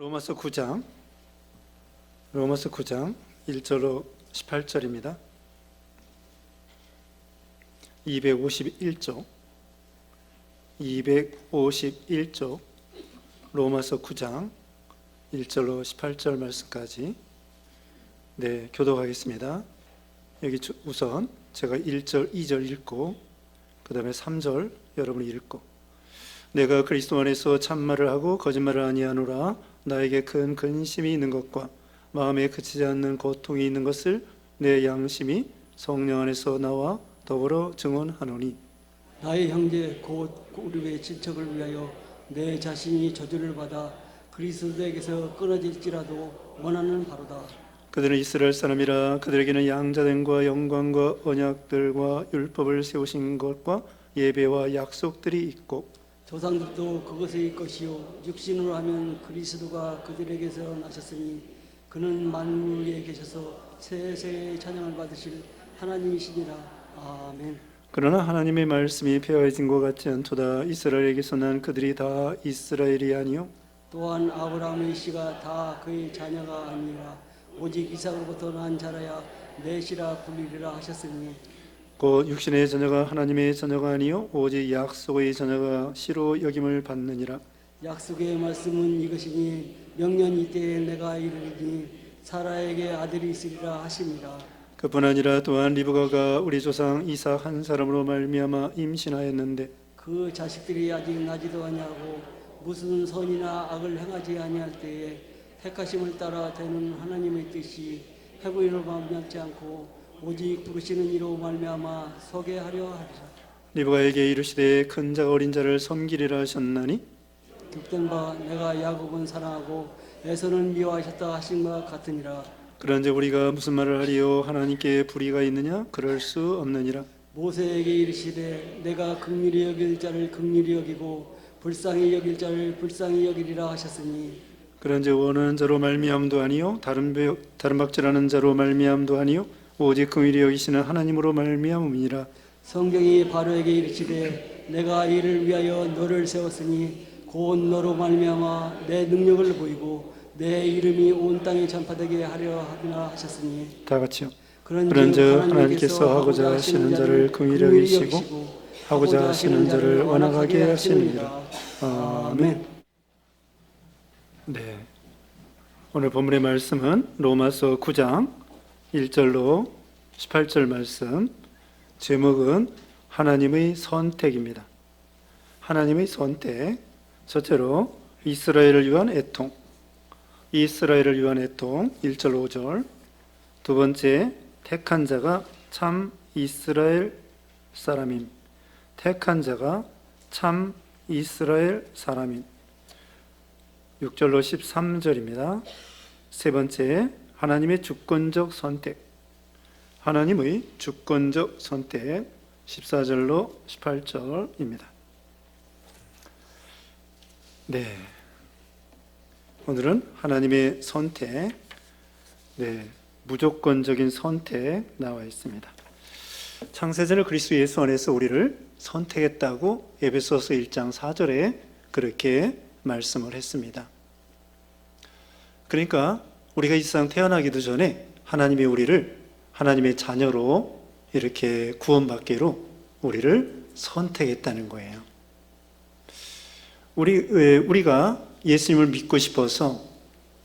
로마서 9장 1절로 18절입니다. 251쪽 로마서 9장 1절로 18절 말씀까지 교독하겠습니다. 여기 우선 제가 1절, 2절 읽고 그 다음에 3절 여러분이 읽고, 내가 그리스도 안에서 참말을 하고 거짓말을 아니하노라. 나에게 큰 근심이 있는 것과 마음에 그치지 않는 고통이 있는 것을 내 양심이 성령 안에서 나와 더불어 증언하노니, 나의 형제 곧 우리의 친척을 위하여 내 자신이 저주를 받아 그리스도에게서 끊어질지라도 원하는 바로다. 그들은 이스라엘 사람이라. 그들에게는 양자됨과 영광과 언약들과 율법을 세우신 것과 예배와 약속들이 있고, 조상들도 그것의 것이요 육신으로 하면 그리스도가 그들에게서 나셨으니 그는 만물 위에 계셔서 세세의 찬양을 받으실 하나님이시니라. 아멘. 그러나 하나님의 말씀이 폐허해진 것 같지 않도다. 이스라엘에게서 난 그들이 다 이스라엘이 아니요 또한 아브라함의 씨가 다 그의 자녀가 아니라 오직 이삭으로부터 난 자라야 내 씨라 불리리라 하셨으니, 곧 육신의 자녀가 하나님의 자녀가 아니요 오직 약속의 자녀가 씨로 여김을 받느니라. 약속의 말씀은 이것이니 명년 이때에 내가 이르리니 사라에게 아들이 있으리라 하심이라. 그뿐 아니라 또한 리브가가 우리 조상 이삭 한 사람으로 말미암아 임신하였는데, 그 자식들이 아직 나지도 아니하고 무슨 선이나 악을 행하지 아니할 때에 택하심을 따라 되는 하나님의 뜻이 해부인으로 말미암지 않고 오직 부르시는 이로 말미암아 서게 하려 하리라. 리브가에게 이르시되 큰 자가 어린 자를 섬기리라 하셨나니, 득된 바 내가 야곱은 사랑하고 에서는 미워하셨다 하신 것 같으니라. 그런즉 우리가 무슨 말을 하리요? 하나님께 불의가 있느냐? 그럴 수 없느니라. 모세에게 이르시되 내가 긍휼히 여길 자를 긍휼히 여기고 불쌍히 여길 자를 불쌍히 여기리라 하셨으니, 그런즉 원하는 자로 말미암도 아니요 다른 박질하는 자로 말미암도 아니요 오직 긍휼히 여기시는 하나님으로 말미암음이니라. 성경이 바로에게 이르시되 내가 이를 위하여 너를 세웠으니 곧 너로 말미암아 내 능력을 보이고 내 이름이 온 땅에 전파되게 하려 하구나 하셨으니, 다 같이요. 그런즉 하나님께서 하고자 하시는 자를 긍휼히 여기시고 하고자 하시는 자를 원하게 하시느니라. 아멘. 오늘 본문의 말씀은 로마서 9장 1절로 18절 말씀, 제목은 하나님의 선택입니다. 하나님의 선택. 첫째로 이스라엘을 위한 애통, 1절 5절. 두 번째, 택한 자가 참 이스라엘 사람임, 택한 자가 참 이스라엘 사람임. 6절로 13절입니다. 세 번째, 하나님의 주권적 선택, 하나님의 주권적 선택, 14절로 18절입니다. 오늘은 하나님의 선택, 무조건적인 선택 나와 있습니다. 창세전에 그리스도 예수 안에서 우리를 선택했다고 에베소서 1장 4절에 그렇게 말씀을 했습니다. 그러니까 우리가 이 세상 태어나기도 전에 하나님이 우리를 하나님의 자녀로 이렇게 구원받기로 우리를 선택했다는 거예요. 우리가 예수님을 믿고 싶어서,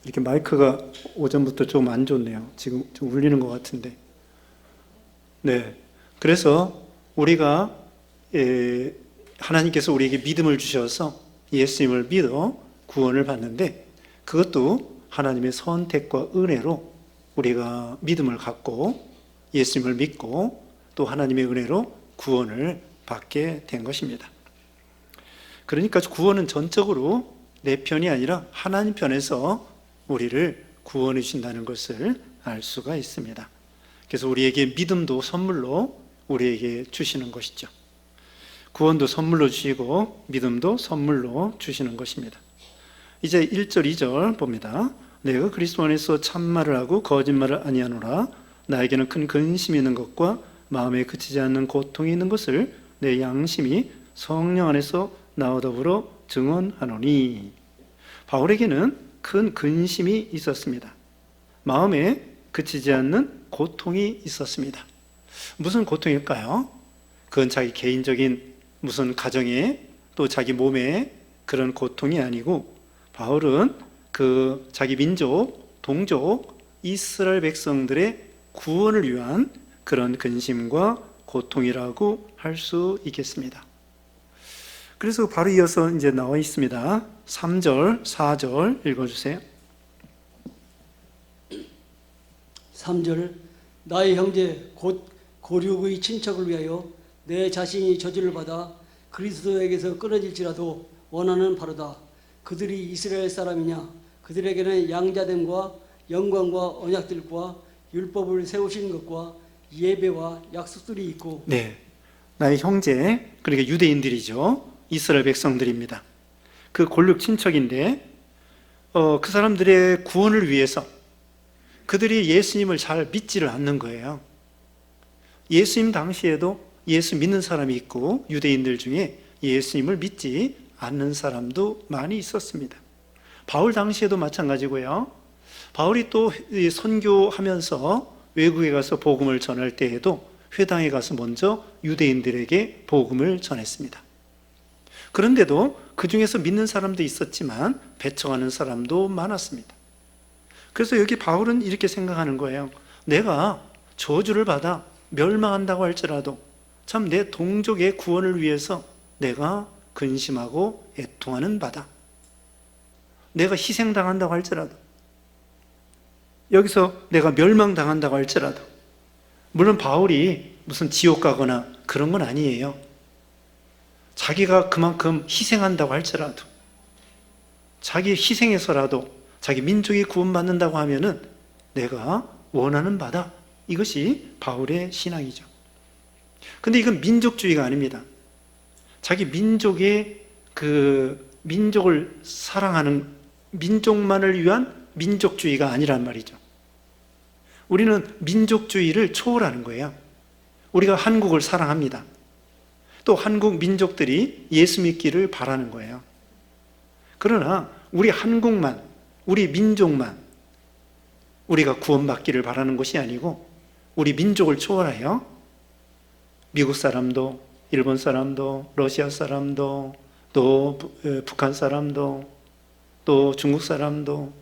이렇게 마이크가 오전부터 좀 안 좋네요. 지금 좀 울리는 것 같은데. 그래서 우리가 하나님께서 우리에게 믿음을 주셔서 예수님을 믿어 구원을 받는데, 그것도 하나님의 선택과 은혜로 우리가 믿음을 갖고 예수님을 믿고 또 하나님의 은혜로 구원을 받게 된 것입니다. 그러니까 구원은 전적으로 내 편이 아니라 하나님 편에서 우리를 구원해 주신다는 것을 알 수가 있습니다. 그래서 우리에게 믿음도 선물로 우리에게 주시는 것이죠. 구원도 선물로 주시고 믿음도 선물로 주시는 것입니다. 이제 1절 2절 봅니다. 내가 그리스도 안에서 참말을 하고 거짓말을 아니하노라. 나에게는 큰 근심이 있는 것과 마음에 그치지 않는 고통이 있는 것을 내 양심이 성령 안에서 나와 더불어 증언하노니. 바울에게는 큰 근심이 있었습니다. 마음에 그치지 않는 고통이 있었습니다. 무슨 고통일까요? 그건 자기 개인적인 무슨 가정에 또 자기 몸에 그런 고통이 아니고 바울은 그 자기 민족, 동족, 이스라엘 백성들의 구원을 위한 그런 근심과 고통이라고 할 수 있겠습니다. 그래서 바로 이어서 이제 나와 있습니다. 3절, 4절 읽어주세요. 3절 나의 형제 곧 고륙의 친척을 위하여 내 자신이 저주를 받아 그리스도에게서 끊어질지라도 원하는 바로다. 그들이 이스라엘 사람이냐? 그들에게는 양자됨과 영광과 언약들과 율법을 세우신 것과 예배와 약속들이 있고 네, 나의 형제, 그러니까 유대인들이죠. 이스라엘 백성들입니다. 그 골육 친척인데 그 사람들의 구원을 위해서 그들이 예수님을 잘 믿지를 않는 거예요. 예수님 당시에도 예수 믿는 사람이 있고 유대인들 중에 예수님을 믿지 않는 사람도 많이 있었습니다. 바울 당시에도 마찬가지고요. 바울이 또 선교하면서 외국에 가서 복음을 전할 때에도 회당에 가서 먼저 유대인들에게 복음을 전했습니다. 그런데도 그 중에서 믿는 사람도 있었지만 배척하는 사람도 많았습니다. 그래서 여기 바울은 이렇게 생각하는 거예요. 내가 저주를 받아 멸망한다고 할지라도 참 내 동족의 구원을 위해서 내가 근심하고 애통하는 바다. 내가 희생당한다고 할지라도, 여기서 내가 멸망당한다고 할지라도, 물론 바울이 무슨 지옥 가거나 그런 건 아니에요. 자기가 그만큼 희생한다고 할지라도, 자기 희생해서라도 자기 민족이 구원받는다고 하면은 내가 원하는 바다. 이것이 바울의 신앙이죠. 근데 이건 민족주의가 아닙니다. 자기 민족의 그 민족을 사랑하는 민족만을 위한 민족주의가 아니란 말이죠. 우리는 민족주의를 초월하는 거예요. 우리가 한국을 사랑합니다. 또 한국 민족들이 예수 믿기를 바라는 거예요. 그러나 우리 한국만, 우리 민족만 우리가 구원받기를 바라는 것이 아니고 우리 민족을 초월하여 미국 사람도, 일본 사람도, 러시아 사람도, 또 북한 사람도, 또 중국 사람도,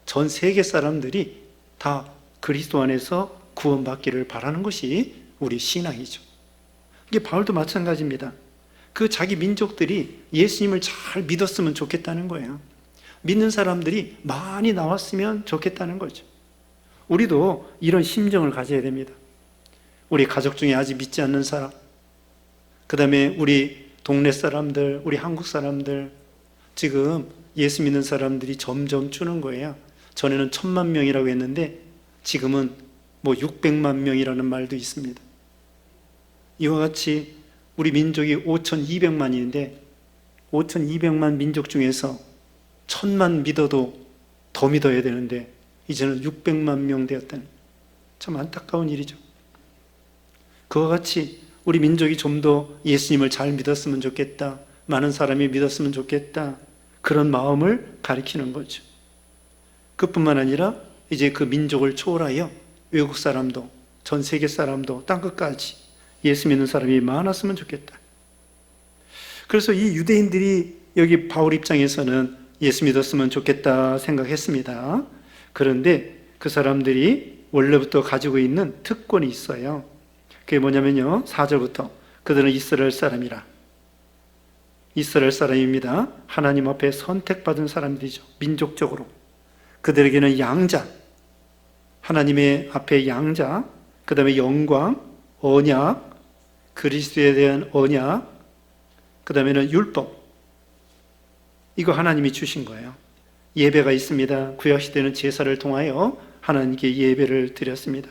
전 세계 사람들이 다 그리스도 안에서 구원받기를 바라는 것이 우리 신앙이죠. 이게 바울도 마찬가지입니다. 그 자기 민족들이 예수님을 잘 믿었으면 좋겠다는 거예요. 믿는 사람들이 많이 나왔으면 좋겠다는 거죠. 우리도 이런 심정을 가져야 됩니다. 우리 가족 중에 아직 믿지 않는 사람, 그 다음에 우리 동네 사람들, 우리 한국 사람들, 지금 예수 믿는 사람들이 점점 주는 거예요. 전에는 1000만 명이라고 했는데 지금은 뭐 600만 명이라는 말도 있습니다. 이와 같이 우리 민족이 5200만인데 5200만 민족 중에서 1000만 믿어도 더 믿어야 되는데 이제는 600만 명 되었다는, 참 안타까운 일이죠. 그와 같이 우리 민족이 좀 더 예수님을 잘 믿었으면 좋겠다, 많은 사람이 믿었으면 좋겠다, 그런 마음을 가리키는 거죠. 그뿐만 아니라 이제 그 민족을 초월하여 외국 사람도, 전 세계 사람도, 땅끝까지 예수 믿는 사람이 많았으면 좋겠다. 그래서 이 유대인들이 여기 바울 입장에서는 예수 믿었으면 좋겠다 생각했습니다. 그런데 그 사람들이 원래부터 가지고 있는 특권이 있어요. 그게 뭐냐면요, 4절부터 그들은 이스라엘 사람이라. 이스라엘 사람입니다. 하나님 앞에 선택받은 사람들이죠. 민족적으로. 그들에게는 양자, 하나님의 앞에 양자, 그 다음에 영광, 언약, 그리스도에 대한 언약, 그 다음에는 율법. 이거 하나님이 주신 거예요. 예배가 있습니다. 구약시대는 제사를 통하여 하나님께 예배를 드렸습니다.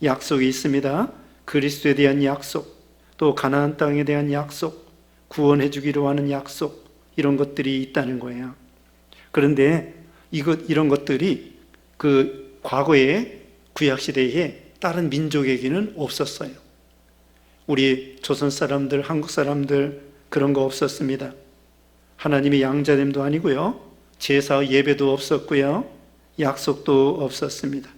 약속이 있습니다. 그리스도에 대한 약속, 또 가나안 땅에 대한 약속, 구원해 주기로 하는 약속, 이런 것들이 있다는 거예요. 그런데 이런 것들이 그 과거의 구약시대에 다른 민족에게는 없었어요. 우리 조선 사람들, 한국 사람들 그런 거 없었습니다. 하나님의 양자됨도 아니고요, 제사 예배도 없었고요. 약속도 없었습니다.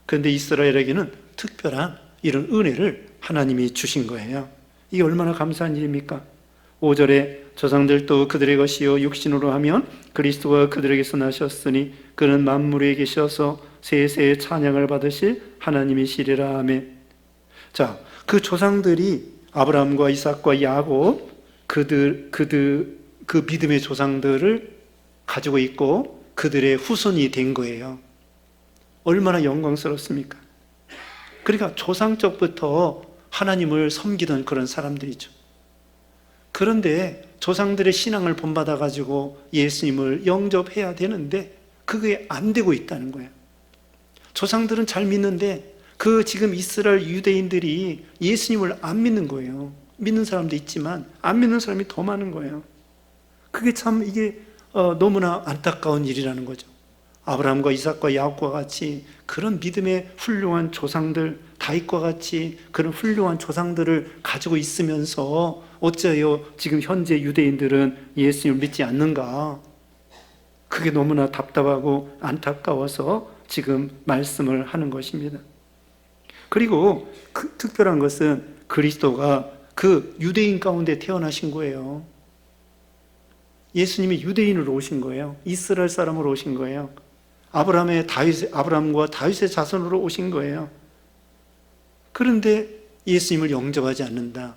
그런데 이스라엘에게는 특별한 이런 은혜를 하나님이 주신 거예요. 이게 얼마나 감사한 일입니까? 5절에 조상들도 그들의 것이요 육신으로 하면 그리스도가 그들에게서 나셨으니 그는 만물에 계셔서 세세의 찬양을 받으실 하나님이시리라. 아멘. 자, 그 조상들이 아브라함과 이삭과 야곱 그 믿음의 조상들을 가지고 있고 그들의 후손이 된 거예요. 얼마나 영광스럽습니까? 그러니까 조상적부터 하나님을 섬기던 그런 사람들이죠. 그런데 조상들의 신앙을 본받아 가지고 예수님을 영접해야 되는데 그게 안 되고 있다는 거예요. 조상들은 잘 믿는데 그 지금 이스라엘 유대인들이 예수님을 안 믿는 거예요. 믿는 사람도 있지만 안 믿는 사람이 더 많은 거예요. 그게 참 이게 너무나 안타까운 일이라는 거죠. 아브라함과 이삭과 야곱과 같이 그런 믿음의 훌륭한 조상들, 다윗과 같이 그런 훌륭한 조상들을 가지고 있으면서 어째요 지금 현재 유대인들은 예수님을 믿지 않는가? 그게 너무나 답답하고 안타까워서 지금 말씀을 하는 것입니다. 그리고 특별한 것은 그리스도가 그 유대인 가운데 태어나신 거예요. 예수님이 유대인으로 오신 거예요. 이스라엘 사람으로 오신 거예요. 아브라함과 다윗의 자손으로 오신 거예요. 그런데 예수님을 영접하지 않는다.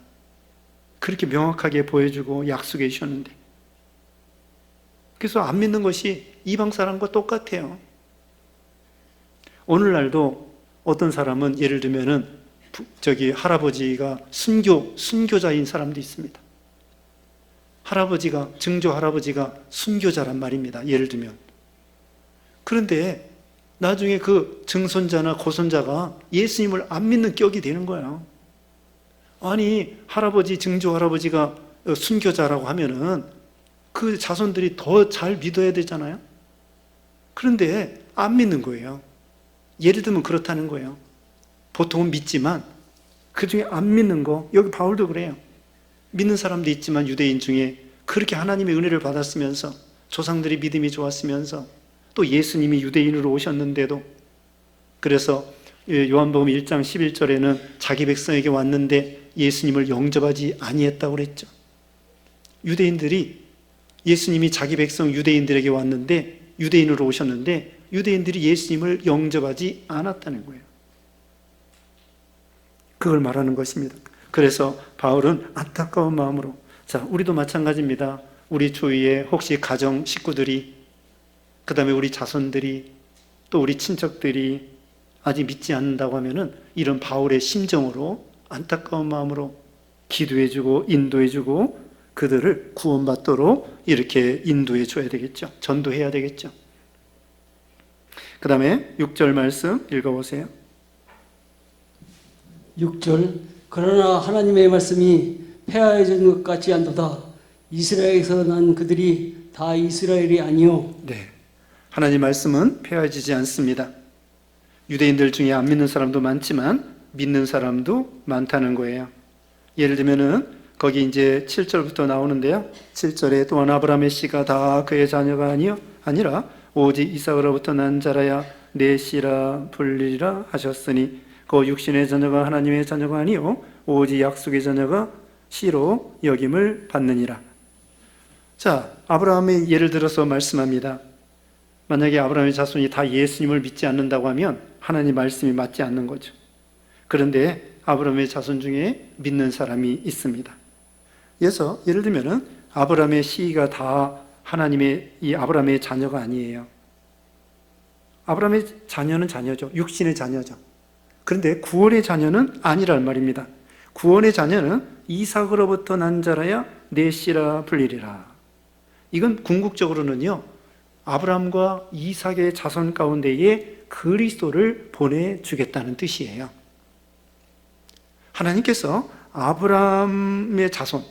그렇게 명확하게 보여주고 약속해 주셨는데. 그래서 안 믿는 것이 이방 사람과 똑같아요. 오늘날도 어떤 사람은 예를 들면은 할아버지가 순교자인 사람도 있습니다. 증조 할아버지가 순교자란 말입니다. 예를 들면. 그런데 나중에 그 증손자나 고손자가 예수님을 안 믿는 격이 되는 거예요. 아니, 증조 할아버지가 순교자라고 하면은 그 자손들이 더 잘 믿어야 되잖아요. 그런데 안 믿는 거예요. 예를 들면 그렇다는 거예요. 보통은 믿지만 그 중에 안 믿는 거, 여기 바울도 그래요. 믿는 사람도 있지만 유대인 중에 그렇게 하나님의 은혜를 받았으면서 조상들이 믿음이 좋았으면서 또 예수님이 유대인으로 오셨는데도, 그래서 요한복음 1장 11절에는 자기 백성에게 왔는데 예수님을 영접하지 아니했다고 그랬죠. 유대인들이 예수님이 자기 백성 유대인들에게 왔는데 유대인으로 오셨는데 유대인들이 예수님을 영접하지 않았다는 거예요. 그걸 말하는 것입니다. 그래서 바울은 안타까운 마음으로, 자, 우리도 마찬가지입니다. 우리 주위에 혹시 가정 식구들이, 그 다음에 우리 자손들이, 또 우리 친척들이 아직 믿지 않는다고 하면은 이런 바울의 심정으로 안타까운 마음으로 기도해주고 인도해주고 그들을 구원받도록 이렇게 인도해 줘야 되겠죠. 전도해야 되겠죠. 그 다음에 6절 말씀 읽어보세요. 6절 그러나 하나님의 말씀이 폐하여진 것 같지 않도다. 이스라엘에서 난 그들이 다 이스라엘이 아니요. 네, 하나님 말씀은 폐하여지지 않습니다. 유대인들 중에 안 믿는 사람도 많지만 믿는 사람도 많다는 거예요. 예를 들면은 거기 이제 7절부터 나오는데요. 7절에 또한 아브라함의 씨가 다 그의 자녀가 아니라 오직 이삭으로부터 난 자라야 내 씨라 불리리라 하셨으니 그 육신의 자녀가 하나님의 자녀가 아니요 오직 약속의 자녀가 씨로 여김을 받느니라. 자, 아브라함의 예를 들어서 말씀합니다. 만약에 아브라함의 자손이 다 예수님을 믿지 않는다고 하면 하나님 말씀이 맞지 않는 거죠. 그런데 아브라함의 자손 중에 믿는 사람이 있습니다. 그래서 예를 들면은 아브라함의 씨가 다 이 아브라함의 자녀가 아니에요. 아브라함의 자녀는 자녀죠. 육신의 자녀죠. 그런데 구원의 자녀는 아니란 말입니다. 구원의 자녀는 이삭으로부터 난 자라야 내 씨라 불리리라. 이건 궁극적으로는요, 아브라함과 이삭의 자손 가운데에 그리스도를 보내주겠다는 뜻이에요. 하나님께서 아브라함의 자손,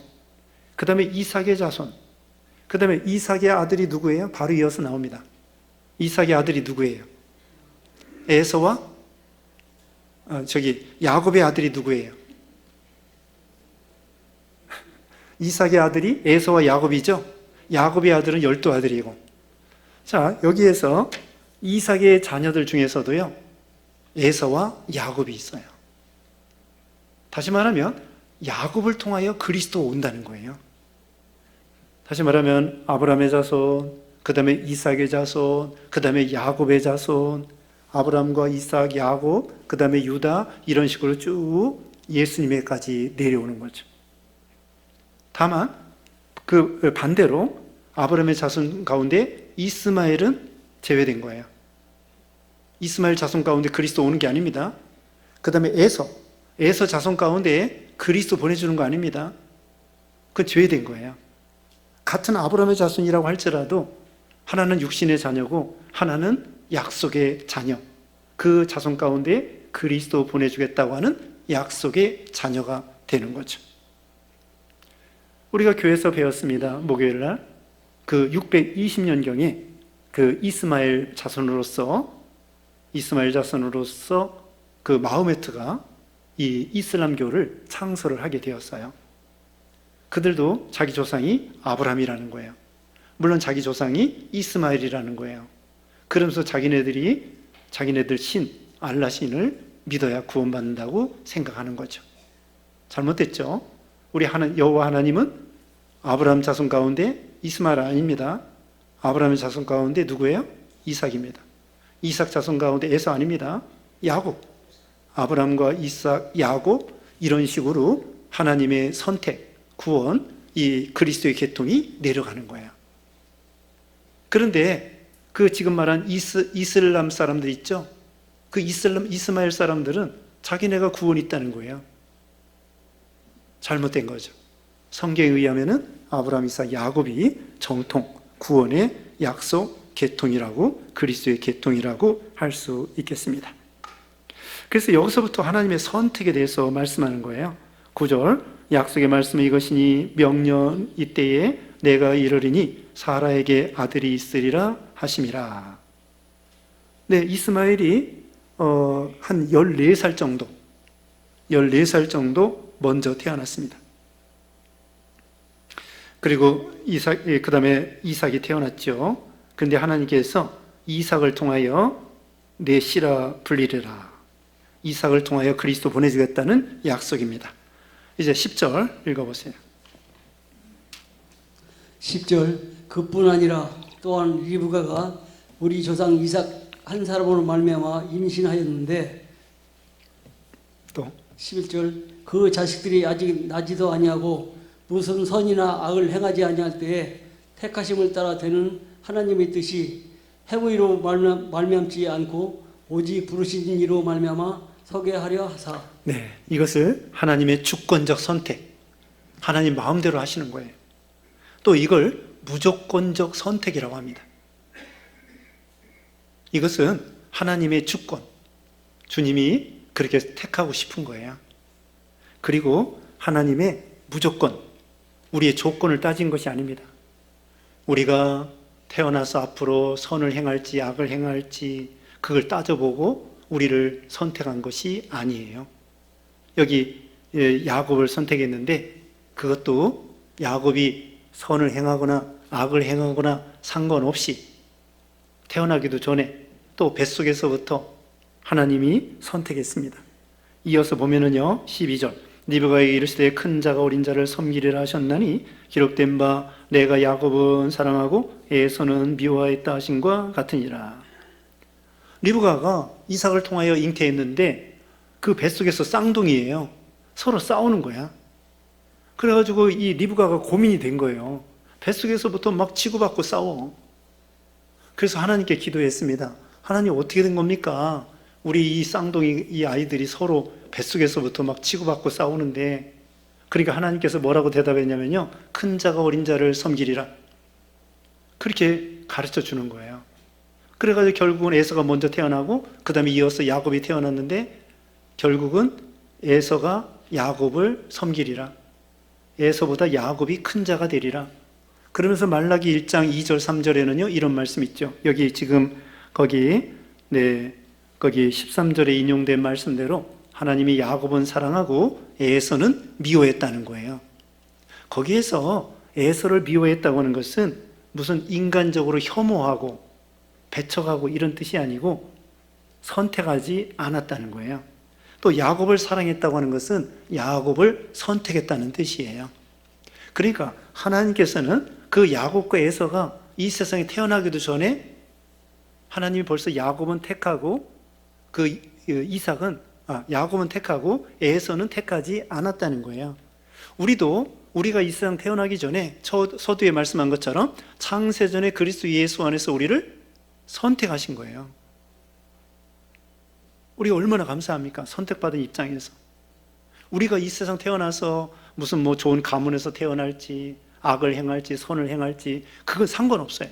그 다음에 이삭의 자손, 그 다음에 이삭의 아들이 누구예요? 바로 이어서 나옵니다. 이삭의 아들이 누구예요? 에서와 야곱의 아들이 누구예요? 이삭의 아들이 에서와 야곱이죠. 야곱의 아들은 12아들이고 자, 여기에서 이삭의 자녀들 중에서도요, 에서와 야곱이 있어요. 다시 말하면 야곱을 통하여 그리스도 온다는 거예요. 다시 말하면 아브라함의 자손, 그 다음에 이삭의 자손, 그 다음에 야곱의 자손, 아브라함과 이삭, 야곱, 그 다음에 유다, 이런 식으로 쭉 예수님에까지 내려오는 거죠. 다만 그 반대로 아브라함의 자손 가운데 이스마엘은 제외된 거예요. 이스마엘 자손 가운데 그리스도 오는 게 아닙니다. 그 다음에 에서 자손 가운데 그리스도 보내주는 거 아닙니다. 그건 제외된 거예요. 같은 아브라함의 자손이라고 할지라도 하나는 육신의 자녀고 하나는 약속의 자녀, 그 자손 가운데 그리스도 보내주겠다고 하는 약속의 자녀가 되는 거죠. 우리가 교회에서 배웠습니다. 목요일 날 그 620년경에 그 이스마엘 자손으로서 그 마호메트가 이 이슬람교를 창설을 하게 되었어요. 그들도 자기 조상이 아브라함이라는 거예요. 물론 자기 조상이 이스마엘이라는 거예요. 그러면서 자기네들 신, 알라 신을 믿어야 구원받는다고 생각하는 거죠. 잘못됐죠? 우리 여호와 하나님은 아브라함 자손 가운데 이스마엘 아닙니다. 아브라함의 자손 가운데 누구예요? 이삭입니다. 이삭 자손 가운데 에서 아닙니다. 야곱. 아브라함과 이삭, 야곱, 이런 식으로 하나님의 선택, 구원, 이 그리스도의 계통이 내려가는 거예요. 그런데 그 지금 말한 이슬람 사람들 있죠? 그 이스마엘 사람들은 자기네가 구원이 있다는 거예요. 잘못된 거죠. 성경에 의하면은 아브라함, 이삭, 야곱이 정통, 구원의 약속, 계통이라고, 그리스도의 계통이라고 할 수 있겠습니다. 그래서 여기서부터 하나님의 선택에 대해서 말씀하는 거예요. 9절, 약속의 말씀은 이것이니 명년 이때에 내가 이르리니 사라에게 아들이 있으리라 하심이라. 네, 이스마엘이 한 14살 정도 먼저 태어났습니다. 그리고 그 다음에 이삭이 태어났죠. 그런데 하나님께서 이삭을 통하여 내 씨라 불리리라. 이삭을 통하여 그리스도 보내주겠다는 약속입니다. 이제 10절 읽어보세요. 10절 그뿐 아니라 또한 리브가가 우리 조상 이삭 한 사람으로 말미암아 임신하였는데 또 11절 그 자식들이 아직 나지도 아니하고 무슨 선이나 악을 행하지 아니할 때에 택하심을 따라 되는 하나님의 뜻이 행위로 말미암지 않고 오직 부르신 이로 말미암아 서게 하려 하사. 네, 이것을 하나님의 주권적 선택, 하나님 마음대로 하시는 거예요. 또 이걸 무조건적 선택이라고 합니다. 이것은 하나님의 주권, 주님이 그렇게 택하고 싶은 거예요. 그리고 하나님의 무조건, 우리의 조건을 따진 것이 아닙니다. 우리가 태어나서 앞으로 선을 행할지 악을 행할지 그걸 따져보고 우리를 선택한 것이 아니에요. 여기 야곱을 선택했는데 그것도 야곱이 선을 행하거나 악을 행하거나 상관없이 태어나기도 전에 또 뱃속에서부터 하나님이 선택했습니다. 이어서 보면은요, 12절 리브가에게 이르시되 큰 자가 어린 자를 섬기리라 하셨나니 기록된 바 내가 야곱은 사랑하고 에서는 미워하였다 하신과 같으니라. 리브가가 이삭을 통하여 잉태했는데 그 뱃속에서 쌍둥이에요. 서로 싸우는 거야. 그래가지고 이 리브가가 고민이 된 거예요. 뱃속에서부터 막 치고받고 싸워. 그래서 하나님께 기도했습니다. 하나님 어떻게 된 겁니까? 우리 이 쌍둥이 이 아이들이 서로 뱃속에서부터 막 치고받고 싸우는데, 그러니까 하나님께서 뭐라고 대답했냐면요, 큰 자가 어린 자를 섬기리라, 그렇게 가르쳐 주는 거예요. 그래가지고 결국은 에서가 먼저 태어나고 그 다음에 이어서 야곱이 태어났는데 결국은 에서가 야곱을 섬기리라, 에서보다 야곱이 큰 자가 되리라. 그러면서 말라기 1장 2절 3절에는요 이런 말씀 있죠. 여기 지금 거기 13절에 인용된 말씀대로 하나님이 야곱은 사랑하고 에서는 미워했다는 거예요. 거기에서 에서를 미워했다고 하는 것은 무슨 인간적으로 혐오하고 배척하고 이런 뜻이 아니고 선택하지 않았다는 거예요. 또 야곱을 사랑했다고 하는 것은 야곱을 선택했다는 뜻이에요. 그러니까 하나님께서는 그 야곱과 에서가 이 세상에 태어나기도 전에 하나님이 벌써 야곱은 택하고 야곱은 택하고 에서는 택하지 않았다는 거예요. 우리가 이 세상 태어나기 전에 서두에 말씀한 것처럼 창세전에 그리스도 예수 안에서 우리를 선택하신 거예요. 우리가 얼마나 감사합니까? 선택받은 입장에서. 우리가 이 세상 태어나서 무슨 좋은 가문에서 태어날지, 악을 행할지, 선을 행할지, 그건 상관없어요.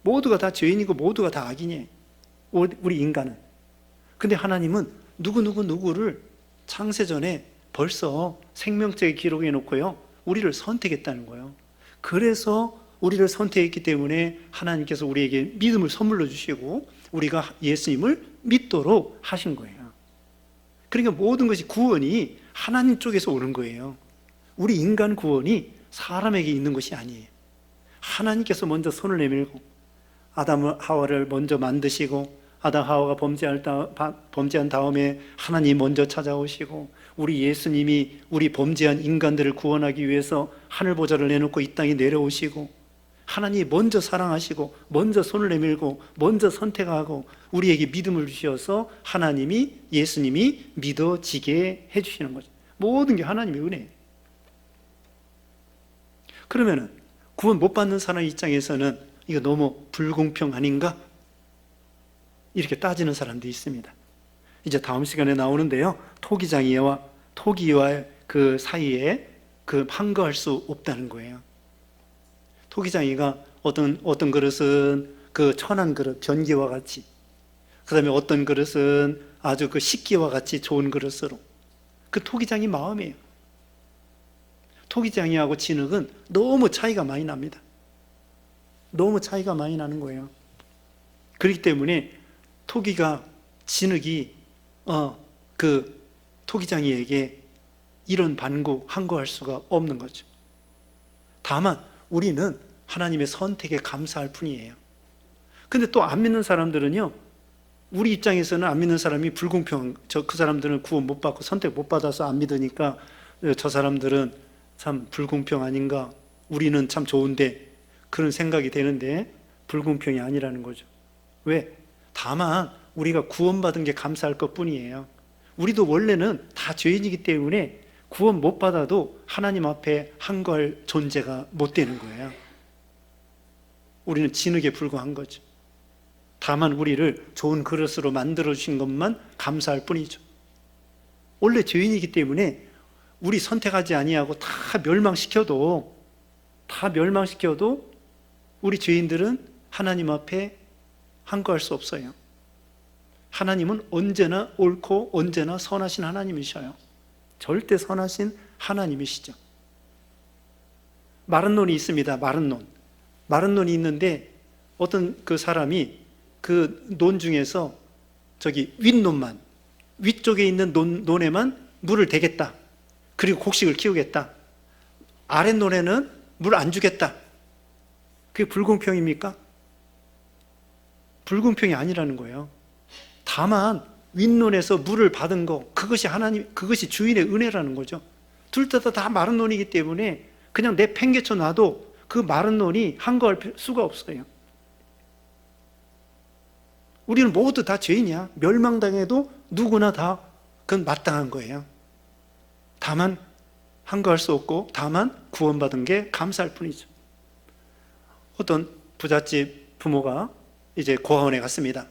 모두가 다 죄인이고 모두가 다 악인이에요. 우리 인간은. 근데 하나님은 누구를 창세전에 벌써 생명책에 기록해 놓고요, 우리를 선택했다는 거예요. 그래서 우리를 선택했기 때문에 하나님께서 우리에게 믿음을 선물로 주시고 우리가 예수님을 믿도록 하신 거예요. 그러니까 모든 것이 구원이 하나님 쪽에서 오는 거예요. 우리 인간 구원이 사람에게 있는 것이 아니에요. 하나님께서 먼저 손을 내밀고 아담 하와를 먼저 만드시고 아담 하와가 범죄한 다음에 하나님 먼저 찾아오시고 우리 예수님이 우리 범죄한 인간들을 구원하기 위해서 하늘 보좌를 내놓고 이 땅에 내려오시고 하나님이 먼저 사랑하시고 먼저 손을 내밀고 먼저 선택하고 우리에게 믿음을 주셔서 예수님이 믿어지게 해주시는 거죠. 모든 게 하나님의 은혜예요. 그러면은 구원 못 받는 사람 입장에서는 이거 너무 불공평 아닌가? 이렇게 따지는 사람도 있습니다. 이제 다음 시간에 나오는데요, 토기장이와 그 사이에 한거할 수 없다는 거예요. 토기장이가 어떤 그릇은 천한 그릇, 변기와 같이, 그 다음에 어떤 그릇은 아주 식기와 같이 좋은 그릇으로, 토기장이 마음이에요. 토기장이하고 진흙은 너무 차이가 많이 납니다. 너무 차이가 많이 나는 거예요. 그렇기 때문에 진흙이 토기장이에게 이런 한거할 수가 없는 거죠. 다만 우리는 하나님의 선택에 감사할 뿐이에요. 근데 또 안 믿는 사람들은요, 우리 입장에서는 안 믿는 사람이 그 사람들은 구원 못 받고 선택 못 받아서 안 믿으니까 저 사람들은 참 불공평 아닌가, 우리는 참 좋은데, 그런 생각이 되는데 불공평이 아니라는 거죠. 왜? 다만 우리가 구원받은 게 감사할 것 뿐이에요. 우리도 원래는 다 죄인이기 때문에 구원 못 받아도 하나님 앞에 한거할 존재가 못 되는 거예요. 우리는 진흙에 불과한 거죠. 다만 우리를 좋은 그릇으로 만들어주신 것만 감사할 뿐이죠. 원래 죄인이기 때문에 우리 선택하지 아니하고 다 멸망시켜도 우리 죄인들은 하나님 앞에 한거할 수 없어요. 하나님은 언제나 옳고 언제나 선하신 하나님이셔요. 절대 선하신 하나님이시죠. 마른 논이 있습니다. 마른 논이 있는데 어떤 사람이 논 중에서 윗논만, 위쪽에 있는 논에만 물을 대겠다. 그리고 곡식을 키우겠다. 아랫논에는 물 안 주겠다. 그게 불공평입니까? 불공평이 아니라는 거예요. 다만 윗논에서 물을 받은 거, 그것이 주인의 은혜라는 거죠. 둘 다 마른 논이기 때문에 그냥 팽개쳐 놔도 그 마른 논이 한거할 수가 없어요. 우리는 모두 다 죄인이야. 멸망당해도 누구나 다 그건 마땅한 거예요. 다만 한거할 수 없고 다만 구원받은 게 감사할 뿐이죠. 어떤 부잣집 부모가 이제 고아원에 갔습니다.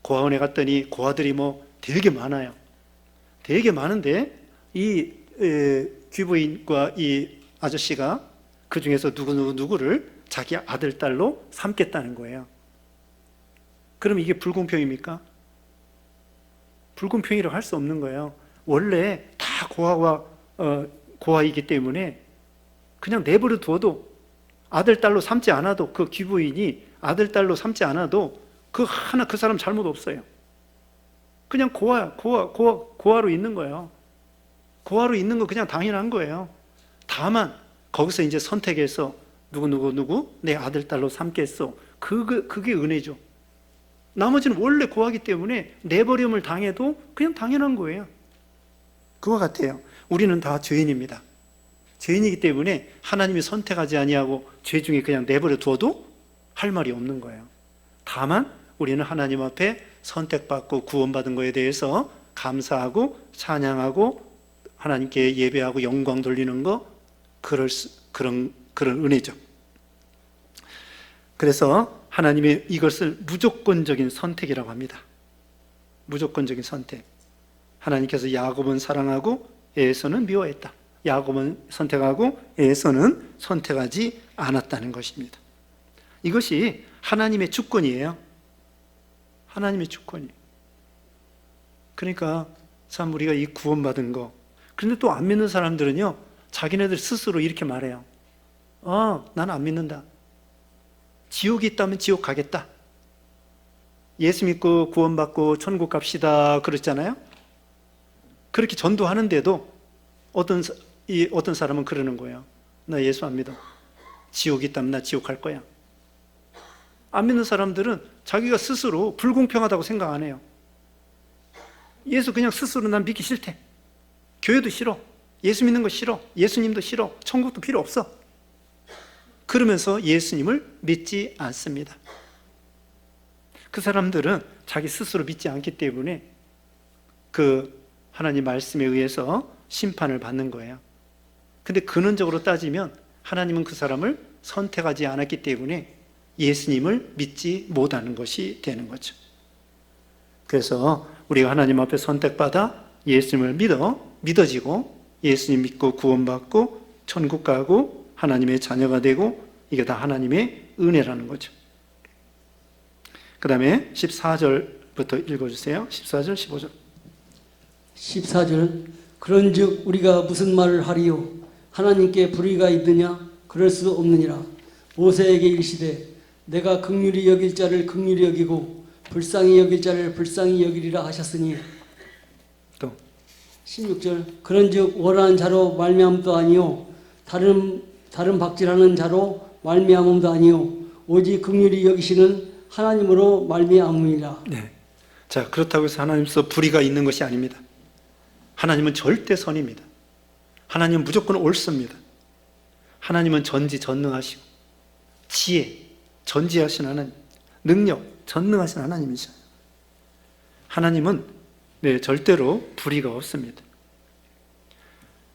고아원에 갔더니 고아들이 되게 많아요. 되게 많은데 이 귀부인과 이 아저씨가 그 중에서 누구를 자기 아들, 딸로 삼겠다는 거예요. 그럼 이게 불공평입니까? 불공평이라고 할 수 없는 거예요. 원래 다 고아이기 때문에 그냥 내버려 두어도 아들, 딸로 삼지 않아도 그 귀부인이 아들, 딸로 삼지 않아도 그 사람 잘못 없어요. 그냥 고아로 있는 거예요. 고아로 있는 거 그냥 당연한 거예요. 다만 거기서 이제 선택해서 누구 내 아들, 딸로 삼겠소. 그게 은혜죠. 나머지는 원래 고하기 때문에 내버림을 당해도 그냥 당연한 거예요. 그와 같아요. 우리는 다 죄인입니다. 죄인이기 때문에 하나님이 선택하지 아니하고 죄 중에 그냥 내버려 두어도 할 말이 없는 거예요. 다만 우리는 하나님 앞에 선택받고 구원받은 것에 대해서 감사하고 찬양하고 하나님께 예배하고 영광 돌리는 거, 그런 은혜죠. 그래서 하나님의 이것을 무조건적인 선택이라고 합니다. 무조건적인 선택. 하나님께서 야곱은 사랑하고 에서는 미워했다. 야곱은 선택하고 에서는 선택하지 않았다는 것입니다. 이것이 하나님의 주권이에요. 하나님의 주권이에요. 그러니까 참 우리가 이 구원받은 거, 그런데 또 안 믿는 사람들은요, 자기네들 스스로 이렇게 말해요. 나는 안 믿는다. 지옥이 있다면 지옥 가겠다. 예수 믿고 구원받고 천국 갑시다 그랬잖아요. 그렇게 전도하는데도 어떤 사람은 그러는 거예요. 나 예수 안 믿어. 지옥이 있다면 나 지옥 갈 거야. 안 믿는 사람들은 자기가 스스로 불공평하다고 생각 안 해요. 예수 그냥 스스로 난 믿기 싫대. 교회도 싫어. 예수 믿는 거 싫어. 예수님도 싫어. 천국도 필요 없어. 그러면서 예수님을 믿지 않습니다. 그 사람들은 자기 스스로 믿지 않기 때문에 그 하나님 말씀에 의해서 심판을 받는 거예요. 근데 근원적으로 따지면 하나님은 그 사람을 선택하지 않았기 때문에 예수님을 믿지 못하는 것이 되는 거죠. 그래서 우리가 하나님 앞에 선택받아 예수님을 믿어지고 예수님 믿고 구원받고 천국 가고 하나님의 자녀가 되고, 이게 다 하나님의 은혜라는 거죠. 그 다음에 14절부터 읽어주세요. 14절, 15절. 14절 그런즉 우리가 무슨 말을 하리요? 하나님께 불의가 있느냐? 그럴 수 없느니라. 모세에게 일시되 내가 긍휼히 여길 자를 긍휼히 여기고 불쌍히 여길 자를 불쌍히 여기리라 하셨으니, 또 16절 그런즉 원하는 자로 말미암음도 아니요 다른 박질하는 자로 말미암음도 아니요 오직 긍휼히 여기시는 하나님으로 말미암음이라. 네. 자, 그렇다고 해서 하나님께서 불의가 있는 것이 아닙니다. 하나님은 절대 선입니다. 하나님은 무조건 옳습니다. 하나님은 전지전능하시고 지혜, 전지하신 하나님, 능력, 전능하신 하나님이셔요. 하나님은 절대로 불의가 없습니다.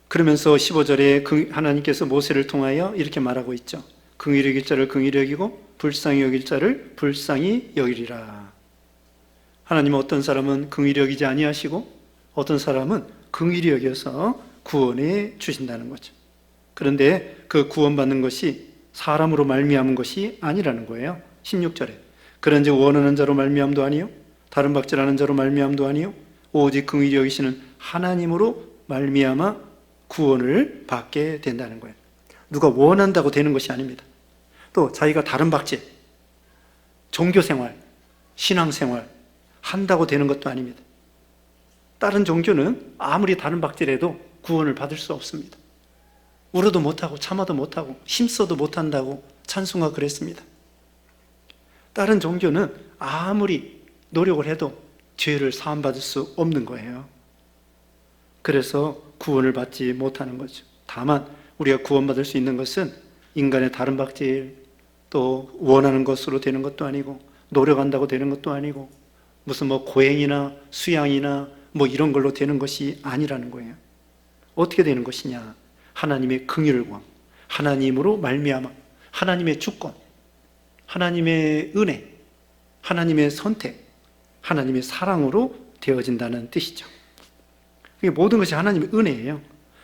그러면서 15절에 하나님께서 모세를 통하여 이렇게 말하고 있죠. 긍휼히 여길 자를 긍휼히 여기고 불쌍히 여길 자를 불쌍히 여기리라. 하나님은 어떤 사람은 긍휼히 여기지 아니하시고 어떤 사람은 긍휼히 여겨서 구원해 주신다는 거죠. 그런데 그 구원받는 것이 사람으로 말미암은 것이 아니라는 거예요. 16절에 그런즉 원하는 자로 말미암도 아니요 다른 박질하는 자로 말미암도 아니요 오직 긍휼히 여기시는 하나님으로 말미암아 구원을 받게 된다는 거예요. 누가 원한다고 되는 것이 아닙니다. 또 자기가 다른 박질, 종교생활, 신앙생활 한다고 되는 것도 아닙니다. 다른 종교는 아무리 다른 박질해도 구원을 받을 수 없습니다. 울어도 못하고 참아도 못하고 힘써도 못한다고 찬송가 그랬습니다. 다른 종교는 아무리 노력을 해도 죄를 사함받을 수 없는 거예요. 그래서 구원을 받지 못하는 거죠. 다만 우리가 구원받을 수 있는 것은 인간의 다른 박질, 또 원하는 것으로 되는 것도 아니고 노력한다고 되는 것도 아니고 무슨 고행이나 수양이나 이런 걸로 되는 것이 아니라는 거예요. 어떻게 되는 것이냐? 하나님의 긍휼과 하나님으로 말미암아 하나님의 주권, 하나님의 은혜, 하나님의 선택, 하나님의 사랑으로 되어진다는 뜻이죠. 이게 모든 것이 하나님의 은혜예요.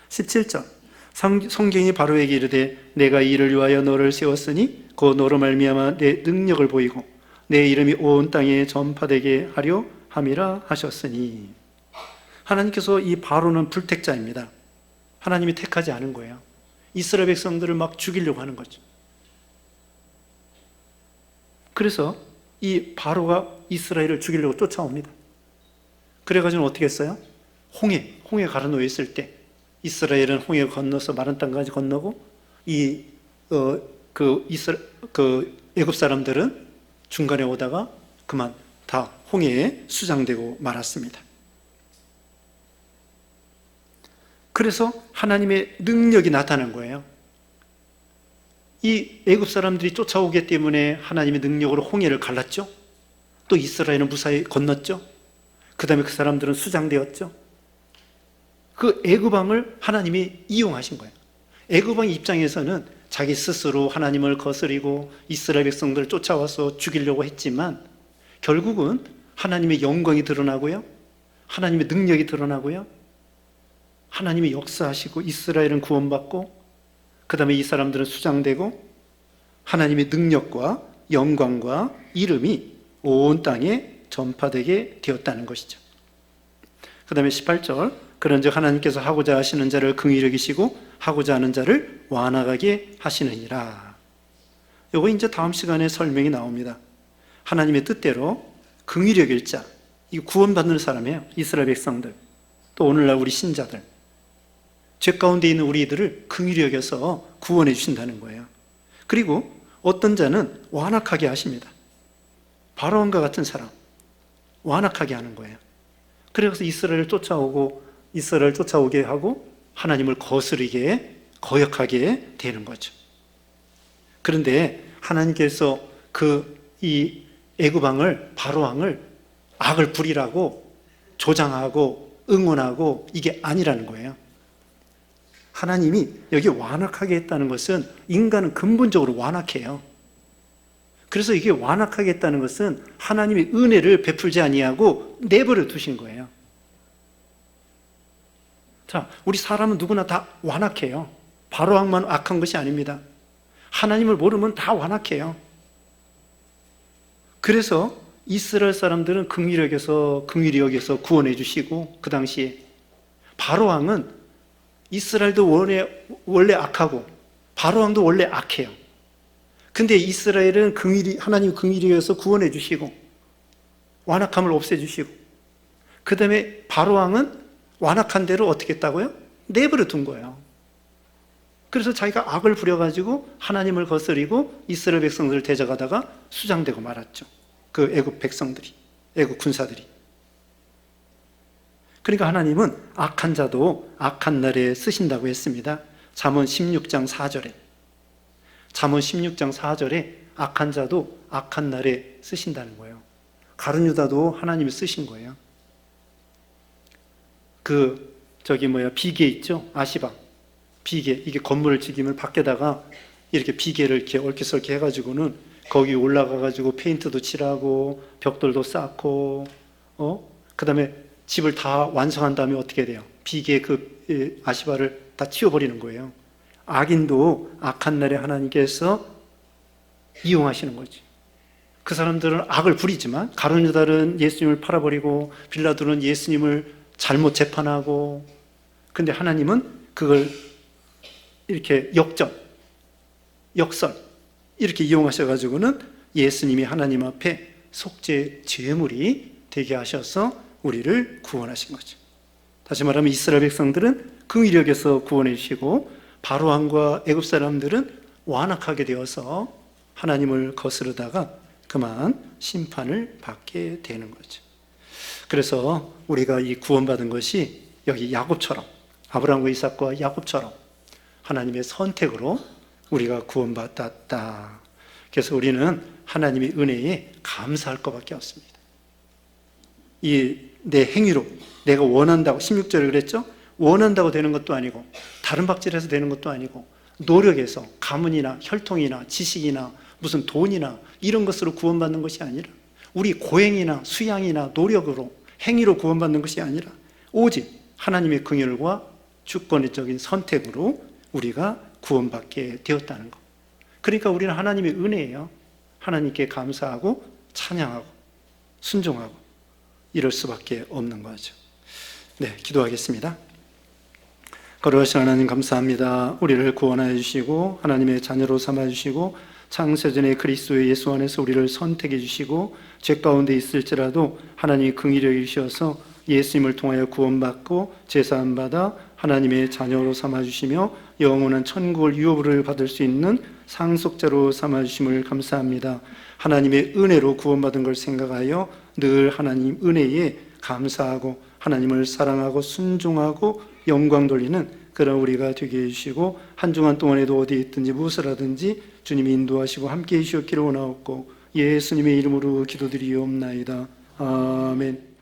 17절 성경이 바로에게 이르되 내가 이를 위하여 너를 세웠으니 그 너로 말미암아 내 능력을 보이고 내 이름이 온 땅에 전파되게 하려 함이라 하셨으니, 하나님께서 이 바로는 불택자입니다. 하나님이 택하지 않은 거예요. 이스라엘 백성들을 막 죽이려고 하는 거죠. 그래서 이 바로가 이스라엘을 죽이려고 쫓아옵니다. 그래가지고 어떻게 했어요? 홍해 가라놓여 있을 때 이스라엘은 홍해 건너서 마른 땅까지 건너고 애굽 사람들은 중간에 오다가 그만 다 홍해에 수장되고 말았습니다. 그래서 하나님의 능력이 나타난 거예요. 이 애굽 사람들이 쫓아오기 때문에 하나님의 능력으로 홍해를 갈랐죠. 또 이스라엘은 무사히 건넜죠. 그 다음에 그 사람들은 수장되었죠. 그 애굽 왕을 하나님이 이용하신 거예요. 애굽 왕 입장에서는 자기 스스로 하나님을 거스리고 이스라엘 백성들을 쫓아와서 죽이려고 했지만 결국은 하나님의 영광이 드러나고요, 하나님의 능력이 드러나고요, 하나님이 역사하시고 이스라엘은 구원받고 그 다음에 이 사람들은 수장되고 하나님의 능력과 영광과 이름이 온 땅에 전파되게 되었다는 것이죠. 그 다음에 18절, 그런즉 하나님께서 하고자 하시는 자를 긍휼히 여기시고 하고자 하는 자를 완악하게 하시느니라. 요거 이제 다음 시간에 설명이 나옵니다. 하나님의 뜻대로 긍휼히 여길 자, 이 구원받는 사람이에요. 이스라엘 백성들, 또 오늘날 우리 신자들, 죄 가운데 있는 우리들을 긍휼히 여겨서 구원해 주신다는 거예요. 그리고 어떤 자는 완악하게 하십니다. 바로왕과 같은 사람, 완악하게 하는 거예요. 그래서 이스라엘을 쫓아오게 하고 하나님을 거스르게, 거역하게 되는 거죠. 그런데 하나님께서 이 애굽 왕을, 바로왕을 악을 부리라고 조장하고 응원하고 이게 아니라는 거예요. 하나님이 여기 완악하게 했다는 것은 인간은 근본적으로 완악해요. 그래서 이게 완악하게 했다는 것은 하나님의 은혜를 베풀지 아니하고 내버려 두신 거예요. 자, 우리 사람은 누구나 다 완악해요. 바로왕만 악한 것이 아닙니다. 하나님을 모르면 다 완악해요. 그래서 이스라엘 사람들은 긍휼히 여겨서 구원해 주시고, 그 당시에 바로왕은 이스라엘도 원래 악하고 바로왕도 원래 악해요. 근데 이스라엘은 하나님 긍휼히 여겨서 구원해 주시고 완악함을 없애 주시고, 그 다음에 바로왕은 완악한 대로 어떻게 했다고요? 내버려 둔 거예요. 그래서 자기가 악을 부려가지고 하나님을 거스리고 이스라엘 백성들을 대적하다가 수장되고 말았죠. 그 애굽 백성들이, 애굽 군사들이. 그러니까 하나님은 악한 자도 악한 날에 쓰신다고 했습니다. 잠언 16장 4절에. 잠언 16장 4절에 악한 자도 악한 날에 쓰신다는 거예요. 가룟 유다도 하나님이 쓰신 거예요. 비계 있죠? 아시방. 비계. 이게 건물을 지기면 밖에다가 이렇게 비계를 이렇게 얽혀설켜 해가지고는 거기 올라가가지고 페인트도 칠하고 벽돌도 쌓고, 그 다음에 집을 다 완성한 다음에 어떻게 돼요? 비계 아시바를 다 치워버리는 거예요. 악인도 악한 날에 하나님께서 이용하시는 거지. 그 사람들은 악을 부리지만 가룟 유다는 예수님을 팔아버리고 빌라도는 예수님을 잘못 재판하고, 근데 하나님은 그걸 이렇게 역설 이렇게 이용하셔가지고는 예수님이 하나님 앞에 속죄 제물이 되게 하셔서 우리를 구원하신 거죠. 다시 말하면 이스라엘 백성들은 긍휼히 여겨서 구원해 주시고 바로왕과 애굽 사람들은 완악하게 되어서 하나님을 거스르다가 그만 심판을 받게 되는 거죠. 그래서 우리가 이 구원받은 것이 여기 야곱처럼, 아브라함과 이삭과 야곱처럼 하나님의 선택으로 우리가 구원받았다. 그래서 우리는 하나님의 은혜에 감사할 것밖에 없습니다. 내 행위로 내가 원한다고, 16절에 그랬죠? 원한다고 되는 것도 아니고 다른 박질해서 되는 것도 아니고 노력해서 가문이나 혈통이나 지식이나 무슨 돈이나 이런 것으로 구원받는 것이 아니라 우리 고행이나 수양이나 노력으로 행위로 구원받는 것이 아니라 오직 하나님의 긍휼과 주권적인 선택으로 우리가 구원받게 되었다는 것. 그러니까 우리는 하나님의 은혜예요. 하나님께 감사하고 찬양하고 순종하고 이럴 수밖에 없는 거죠. 네, 기도하겠습니다. 거룩하신 하나님 감사합니다. 우리를 구원하여 주시고 하나님의 자녀로 삼아 주시고 창세전에 그리스도의 예수 안에서 우리를 선택해 주시고 죄 가운데 있을지라도 하나님이 긍휼히 여기셔서 예수님을 통하여 구원받고 제사함 받아 하나님의 자녀로 삼아주시며 영원한 천국을 유업을 받을 수 있는 상속자로 삼아주심을 감사합니다. 하나님의 은혜로 구원받은 걸 생각하여 늘 하나님 은혜에 감사하고 하나님을 사랑하고 순종하고 영광 돌리는 그런 우리가 되게 해주시고, 한 주간 동안에도 어디에 있든지 무엇을 하든지 주님이 인도하시고 함께해 주셨기를 원하옵고 예수님의 이름으로 기도드리옵나이다. 아멘.